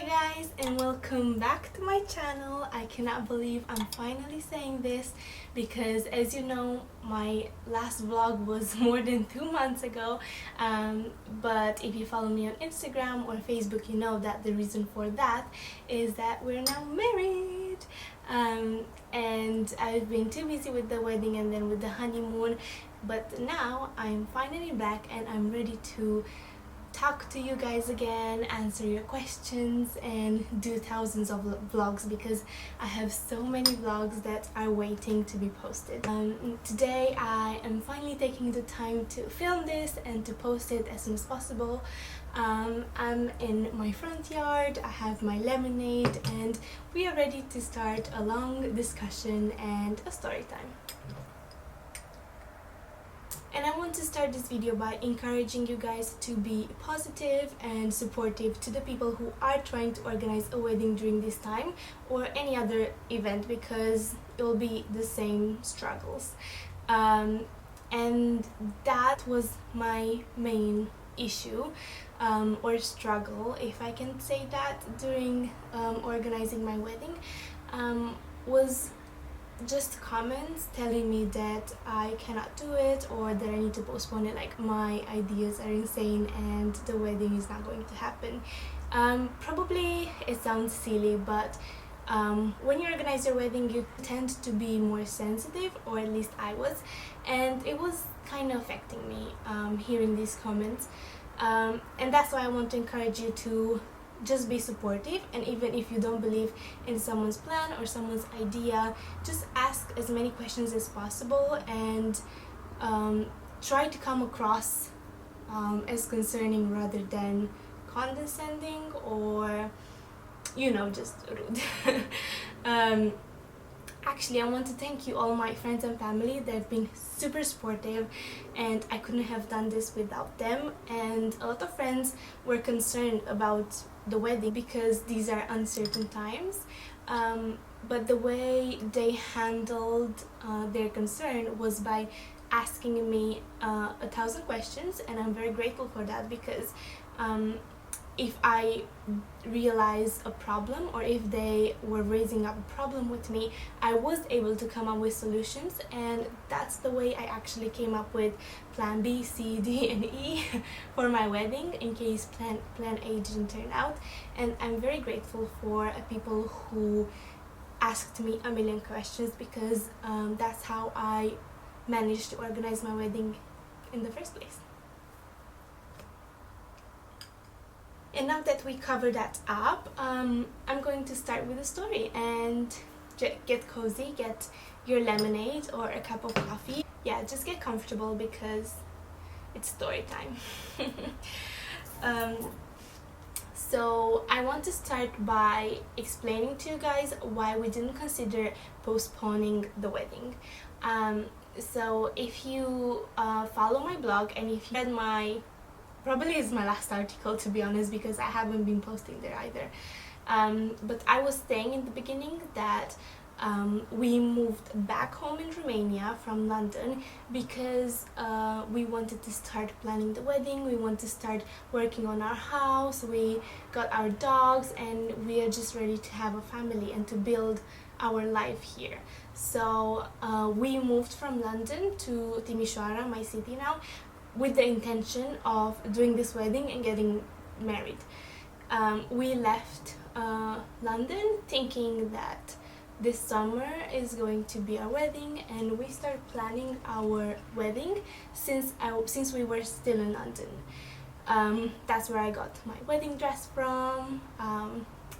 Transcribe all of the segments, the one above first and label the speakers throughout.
Speaker 1: guys, and welcome back to my channel. I cannot believe I'm finally saying this because, as you know, my last vlog was more than 2 months ago, but if you follow me on Instagram or Facebook, you know that the reason for that is that we're now married. And I've been too busy with the wedding and then with the honeymoon, but now I'm finally back and I'm ready to talk to you guys again, answer your questions, and do thousands of vlogs because I have so many vlogs that are waiting to be posted. Today I am finally taking the time to film this and to post it as soon as possible. I'm in my front yard, I have my lemonade, and we are ready to start a long discussion and a story time. And I want to start this video by encouraging you guys to be positive and supportive to the people who are trying to organize a wedding during this time or any other event, because it will be the same struggles. And that was my main issue or struggle, if I can say that, during organizing my wedding, was just comments telling me that I cannot do it or that I need to postpone it, like my ideas are insane and the wedding is not going to happen. Probably it sounds silly, but when you organize your wedding you tend to be more sensitive, or at least I was, and it was kind of affecting me hearing these comments, and that's why I want to encourage you to just be supportive. And even if you don't believe in someone's plan or someone's idea, just ask as many questions as possible and try to come across as concerning rather than condescending or, you know, just rude. Actually, I want to thank you all my friends and family. They've been super supportive and I couldn't have done this without them. And a lot of friends were concerned about the wedding because these are uncertain times, but the way they handled their concern was by asking me 1,000 questions, and I'm very grateful for that, because if I realized a problem or if they were raising up a problem with me, I was able to come up with solutions, and that's the way I actually came up with plan B, C, D, and E for my wedding in case plan A didn't turn out. And I'm very grateful for people who asked me a million questions, because that's how I managed to organize my wedding in the first place. And now that we covered that up, I'm going to start with a story, and get cozy, get your lemonade or a cup of coffee. Yeah, just get comfortable because it's story time. So I want to start by explaining to you guys why we didn't consider postponing the wedding. So if you follow my blog, and if you read my, probably is my last article, to be honest, because I haven't been posting there either, but I was saying in the beginning that we moved back home in Romania from London because we wanted to start planning the wedding, we want to start working on our house, we got our dogs, and we are just ready to have a family and to build our life here. So we moved from London to Timișoara, my city now, with the intention of doing this wedding and getting married. We left London thinking that this summer is going to be our wedding, and we started planning our wedding since we were still in London. That's where I got my wedding dress from.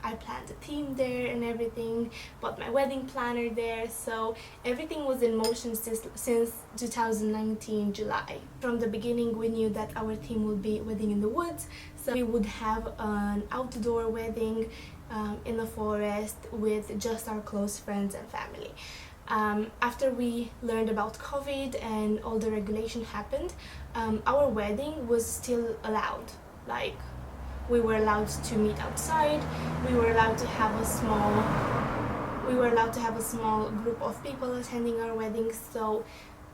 Speaker 1: I planned the theme there and everything, bought my wedding planner there, so everything was in motion since 2019 July. From the beginning we knew that our theme would be wedding in the woods, so we would have an outdoor wedding in the forest with just our close friends and family. After we learned about COVID and all the regulation happened, our wedding was still allowed. Like, we were allowed to meet outside, we were allowed to have a small group of people attending our wedding. So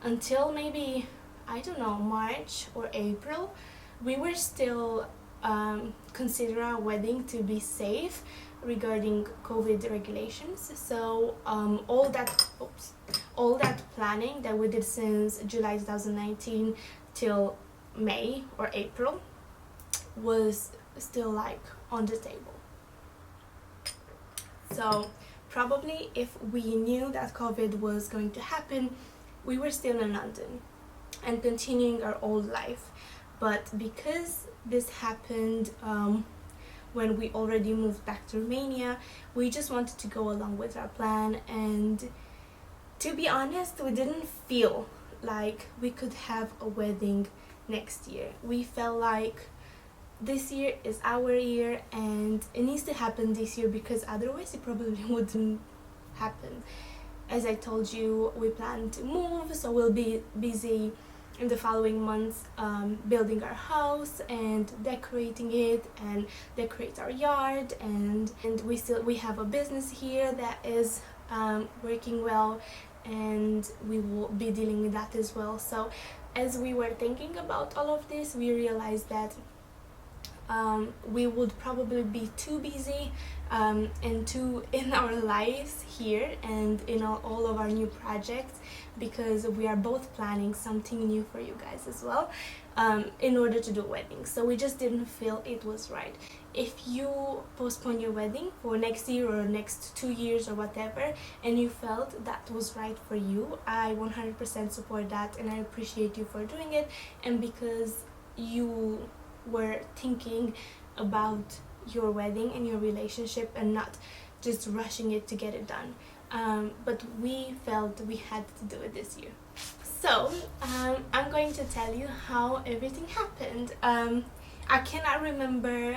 Speaker 1: until maybe, I don't know, March or April, we were still consider our wedding to be safe regarding COVID regulations. So all that planning that we did since July 2019 till May or April was still like on the table. So probably if we knew that COVID was going to happen, we were still in London and continuing our old life. But because this happened when we already moved back to Romania, we just wanted to go along with our plan. And to be honest, we didn't feel like we could have a wedding next year. We felt like this year is our year and it needs to happen this year, because otherwise it probably wouldn't happen. As I told you, we plan to move, so we'll be busy in the following months building our house and decorating it and decorate our yard, and we have a business here that is working well, and we will be dealing with that as well. So as we were thinking about all of this, we realized that we would probably be too busy in our lives here and in all of our new projects, because we are both planning something new for you guys as well, in order to do a wedding. So we just didn't feel it was right. If you postpone your wedding for next year or next 2 years or whatever, and you felt that was right for you, I 100% support that, and I appreciate you for doing it, and because you were thinking about your wedding and your relationship and not just rushing it to get it done. But we felt we had to do it this year. So I'm going to tell you how everything happened. I cannot remember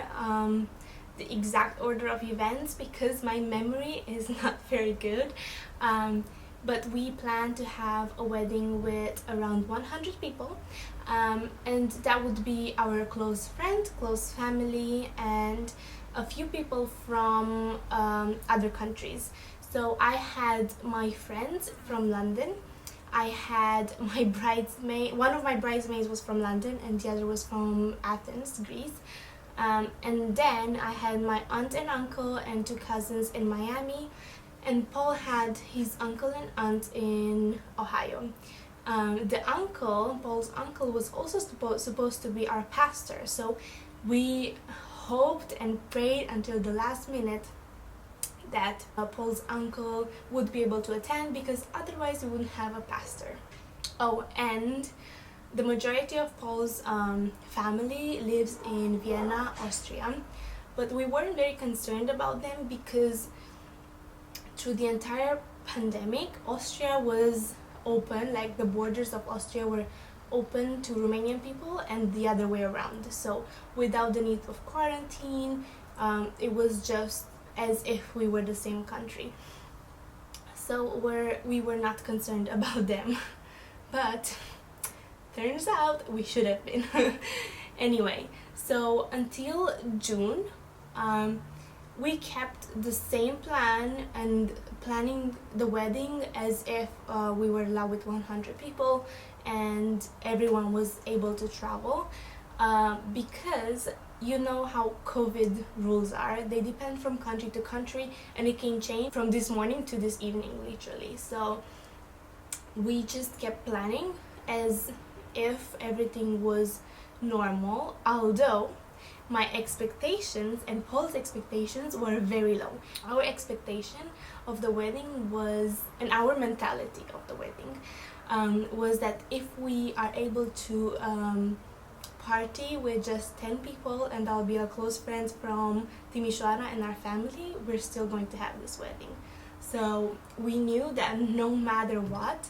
Speaker 1: the exact order of events because my memory is not very good. But we plan to have a wedding with around 100 people, and that would be our close friends, close family, and a few people from other countries. So I had my friends from London. I had my bridesmaid. One of my bridesmaids was from London and the other was from Athens, Greece. And then I had my aunt and uncle and 2 cousins in Miami. And Paul had his uncle and aunt in Ohio. Paul's uncle was also supposed to be our pastor. So we hoped and prayed until the last minute that Paul's uncle would be able to attend, because otherwise we wouldn't have a pastor. Oh, and the majority of Paul's family lives in Vienna, Austria. But we weren't very concerned about them because through the entire pandemic, Austria was open, like the borders of Austria were open to Romanian people and the other way around. So without the need of quarantine, it was just as if we were the same country. So we were not concerned about them. But turns out we should have been. Anyway, so until June, we kept the same plan and planning the wedding as if we were allowed with 100 people and everyone was able to travel, because you know how COVID rules are. They depend from country to country and it can change from this morning to this evening, literally. So we just kept planning as if everything was normal, although my expectations and Paul's expectations were very low. Our expectation of the wedding was, and our mentality of the wedding was that if we are able to party with just 10 people and that'll be our close friends from Timișoara and our family, we're still going to have this wedding. So we knew that no matter what,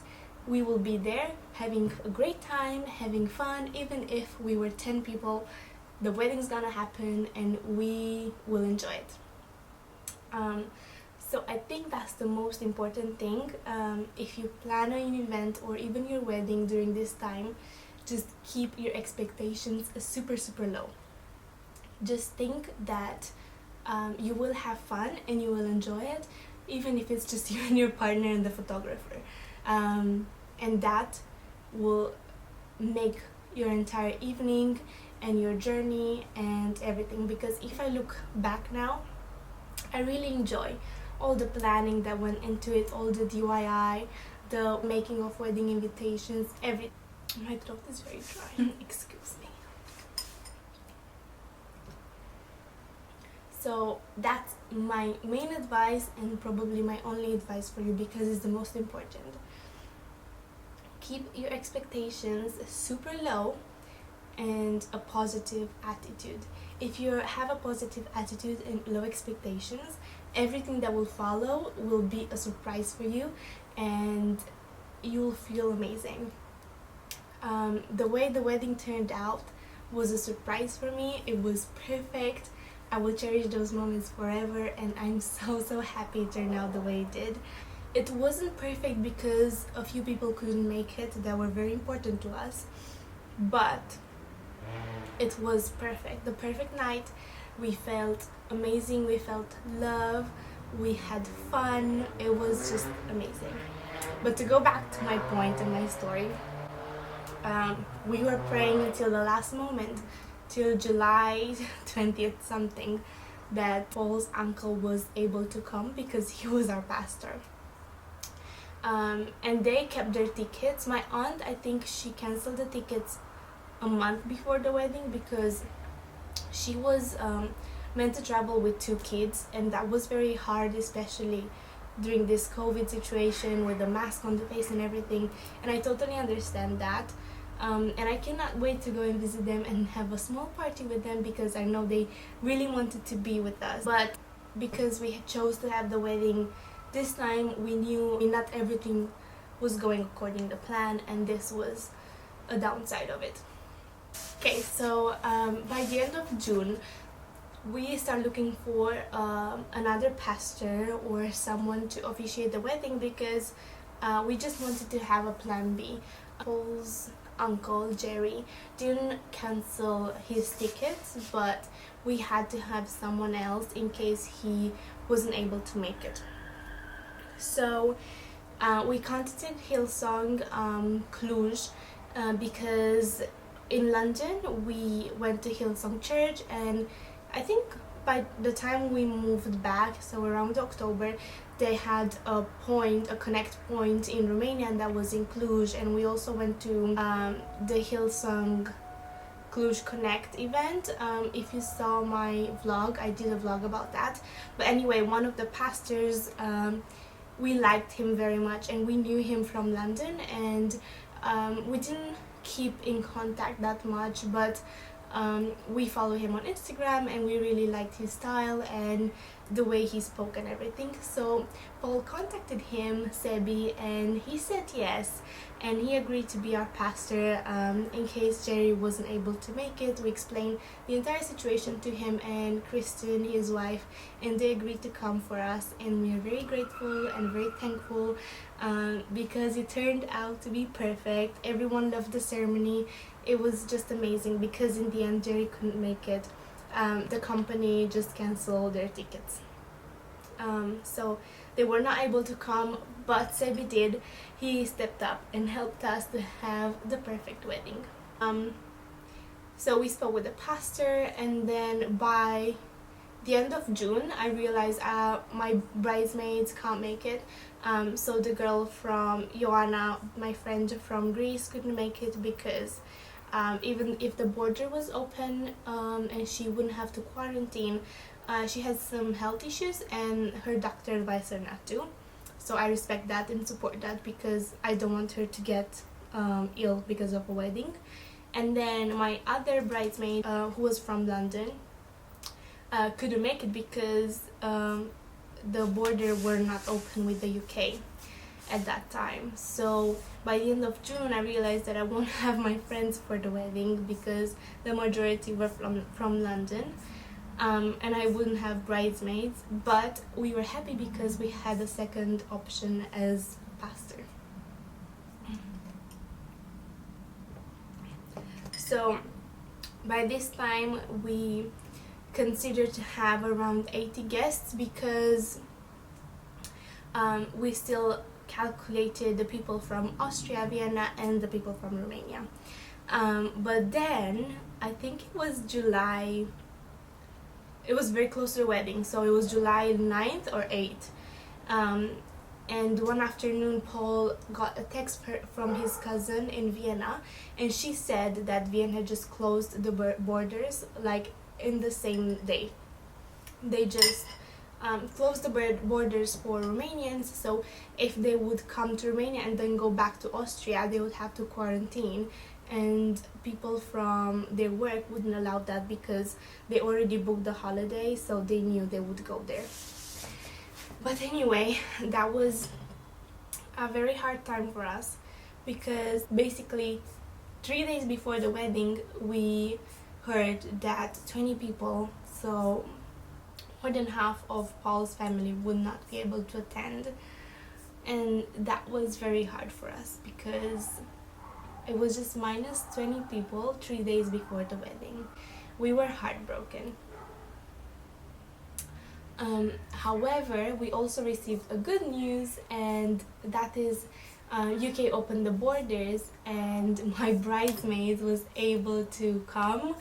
Speaker 1: we will be there having a great time, having fun. Even if we were 10 people, the wedding's gonna happen and we will enjoy it. So I think that's the most important thing. If you plan an event or even your wedding during this time, just keep your expectations super low. Just think that you will have fun and you will enjoy it, even if it's just you and your partner and the photographer. And that will make your entire evening and your journey and everything, because if I look back now, I really enjoy all the planning that went into it, all the DIY, the making of wedding invitations, everything. My throat is very dry. Excuse me. So that's my main advice, and probably my only advice for you, because it's the most important. Keep your expectations super low and a positive attitude. If you have a positive attitude and low expectations, everything that will follow will be a surprise for you, and you'll feel amazing. The way the wedding turned out was a surprise for me. It was perfect. I will cherish those moments forever, and I'm so happy it turned out the way it did. It wasn't perfect because a few people couldn't make it that were very important to us, but it was perfect. The perfect night. We felt amazing, we felt love, we had fun. It was just amazing. But to go back to my point and my story, we were praying until the last moment, till July 20th something, that Paul's uncle was able to come because he was our pastor. And they kept their tickets. My aunt, I think she canceled the tickets a month before the wedding because she was meant to travel with 2 kids, and that was very hard, especially during this COVID situation with the mask on the face and everything, and I totally understand that. And I cannot wait to go and visit them and have a small party with them, because I know they really wanted to be with us. But because we chose to have the wedding this time, we knew not everything was going according to plan, and this was a downside of it. Okay, so by the end of June, we start looking for another pastor or someone to officiate the wedding, because we just wanted to have a plan B. Paul's uncle Jerry didn't cancel his tickets, but we had to have someone else in case he wasn't able to make it. So we contacted Hillsong Cluj, because in London we went to Hillsong Church, and I think by the time we moved back, so around October, they had a connect point in Romania, and that was in Cluj. And we also went to the Hillsong Cluj Connect event. If you saw my vlog, I did a vlog about that. But anyway, one of the pastors, we liked him very much, and we knew him from London, and we didn't keep in contact that much, but we follow him on Instagram, and we really liked his style and the way he spoke and everything. So Paul contacted him, Sebi, and he said yes, and he agreed to be our pastor in case Jerry wasn't able to make it. We explained the entire situation to him and Kristen, his wife, and they agreed to come for us, and we are very grateful and very thankful because it turned out to be perfect. Everyone loved the ceremony. It was just amazing, because in the end Jerry couldn't make it. The company just canceled their tickets, so they were not able to come, but Sebi did. He stepped up and helped us to have the perfect wedding. So we spoke with the pastor, and then by the end of June I realized my bridesmaids can't make it. So the girl from Joanna, my friend from Greece, couldn't make it because even if the border was open and she wouldn't have to quarantine, she has some health issues, and her doctor advised her not to. So I respect that and support that, because I don't want her to get ill because of a wedding. And then my other bridesmaid, who was from London, couldn't make it because the border were not open with the UK at that time. So by the end of June I realized that I won't have my friends for the wedding, because the majority were from London, and I wouldn't have bridesmaids. But we were happy because we had a second option as pastor. So by this time we considered to have around 80 guests, because we still calculated the people from Austria, Vienna, and the people from Romania. But then I think it was July. It was very close to the wedding, so it was July 9th or 8th. Um, and one afternoon, Paul got a text from his cousin in Vienna, and she said that Vienna had just closed the borders like in the same day. They just closed the borders for Romanians, so if they would come to Romania and then go back to Austria, they would have to quarantine, and people from their work wouldn't allow that because they already booked the holiday, so they knew they would go there. But anyway, that was a very hard time for us, because basically 3 days before the wedding we heard that 20 people, so more than half of Paul's family, would not be able to attend. And that was very hard for us because it was just minus 20 people 3 days before the wedding. We were heartbroken. However, we also received a good news, and that is UK opened the borders and my bridesmaid was able to come.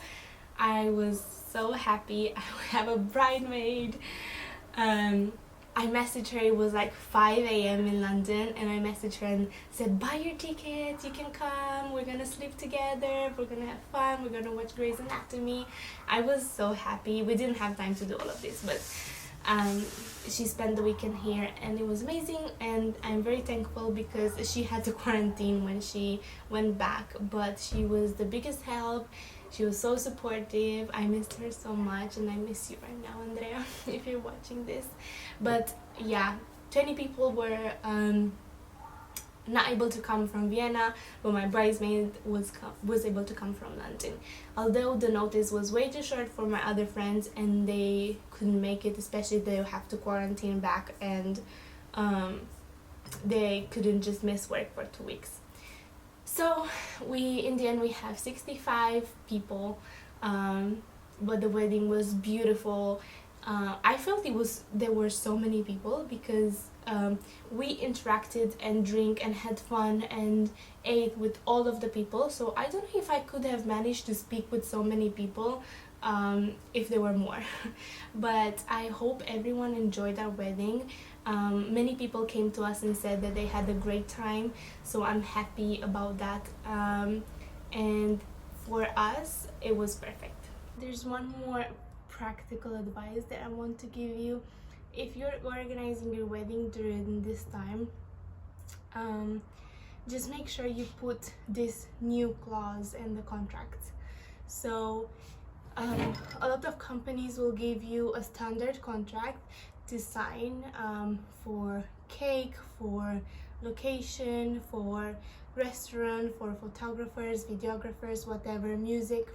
Speaker 1: I was so happy. I have a bridesmaid. I messaged her, it was like 5 a.m. in London, and I messaged her and said, buy your tickets, you can come, we're gonna sleep together, we're gonna have fun, we're gonna watch Grey's Anatomy. I was so happy. We didn't have time to do all of this, but she spent the weekend here and it was amazing, and I'm very thankful because she had to quarantine when she went back, but she was the biggest help. She was so supportive. I missed her so much, and I miss you right now, Andrea, if you're watching this. But yeah, 20 people were not able to come from Vienna, but my bridesmaid was able to come from London. Although the notice was way too short for my other friends and they couldn't make it, especially they have to quarantine back, and they couldn't just miss work for 2 weeks. So in the end we have 65 people, but the wedding was beautiful. I felt there were so many people because we interacted and drank and had fun and ate with all of the people. So I don't know if I could have managed to speak with so many people if there were more. But I hope everyone enjoyed our wedding. Many people came to us and said that they had a great time, so I'm happy about that. And for us, it was perfect. There's one more practical advice that I want to give you. If you're organizing your wedding during this time, just make sure you put this new clause in the contract. So a lot of companies will give you a standard contract to sign for cake, for location, for restaurant, for photographers, videographers, whatever, music,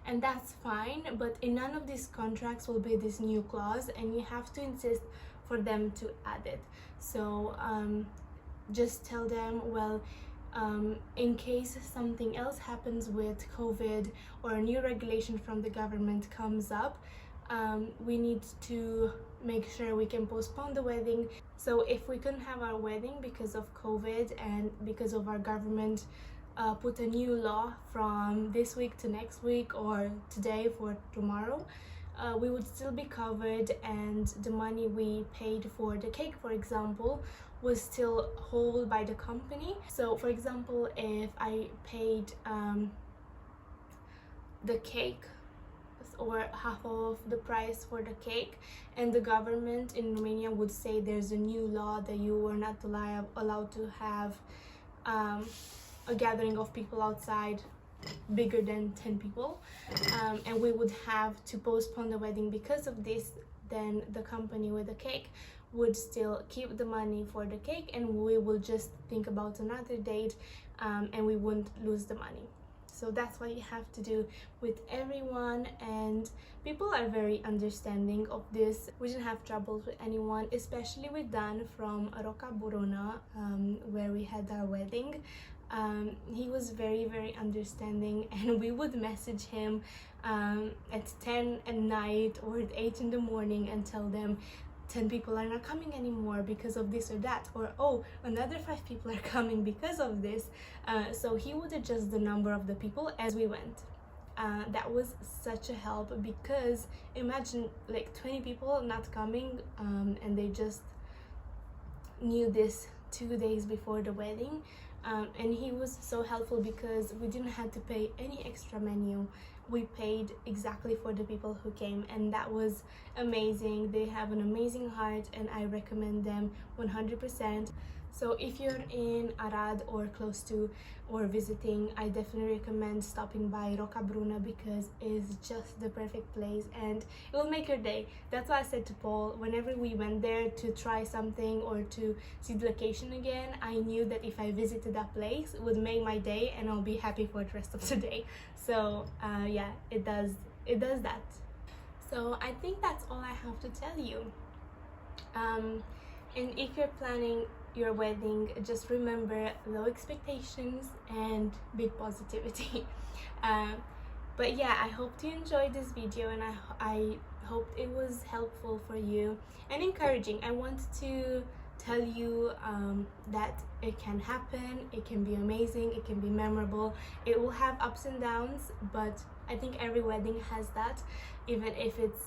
Speaker 1: and that's fine, but in none of these contracts will be this new clause, and you have to insist for them to add it. So just tell them, well, in case something else happens with COVID or a new regulation from the government comes up, we need to make sure we can postpone the wedding. So if we couldn't have our wedding because of COVID and because of our government put a new law from this week to next week or today for tomorrow, we would still be covered, and the money we paid for the cake, for example, was still held by the company. So for example, if I paid the cake or half of the price for the cake, and the government in Romania would say there's a new law that you were not allowed to have a gathering of people outside bigger than 10 people, and we would have to postpone the wedding because of this, then the company with the cake would still keep the money for the cake, and we will just think about another date, and we wouldn't lose the money. So that's what you have to do with everyone, and people are very understanding of this. We didn't have troubles with anyone, especially with Dan from Roca Borona, where we had our wedding. He was very, very understanding, and we would message him at 10 at night or at 8 in the morning and 10 people are not coming anymore because of this or that, or oh, another 5 people are coming because of this. So he would adjust the number of the people as we went. That was such a help, because imagine like 20 people not coming, and they just knew this 2 days before the wedding. And he was so helpful because we didn't have to pay any extra menu. We paid exactly for the people who came, and that was amazing. They have an amazing heart, and I recommend them 100%. So if you're in Arad or close to, or visiting, I definitely recommend stopping by Roca Bruna, because it's just the perfect place and it will make your day. That's why I said to Paul, whenever we went there to try something or to see the location again, I knew that if I visited that place, it would make my day and I'll be happy for the rest of the day. So yeah, it does that. So I think that's all I have to tell you. And if you're planning your wedding, just remember low expectations and big positivity. But yeah, I hope you enjoyed this video, and I hope it was helpful for you and encouraging. I want to tell you that it can happen, it can be amazing, it can be memorable. It will have ups and downs, but I think every wedding has that, even if it's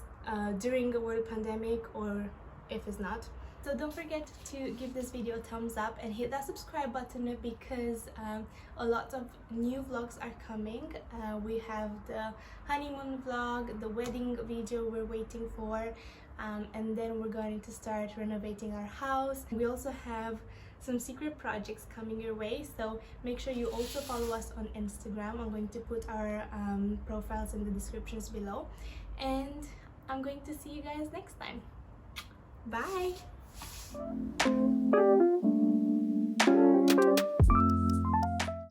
Speaker 1: during a world pandemic or if it's not. So don't forget to give this video a thumbs up and hit that subscribe button, because a lot of new vlogs are coming. We have the honeymoon vlog, the wedding video we're waiting for, and then we're going to start renovating our house. We also have some secret projects coming your way, so make sure you also follow us on Instagram. I'm going to put our profiles in the descriptions below, and I'm going to see you guys next time. Bye!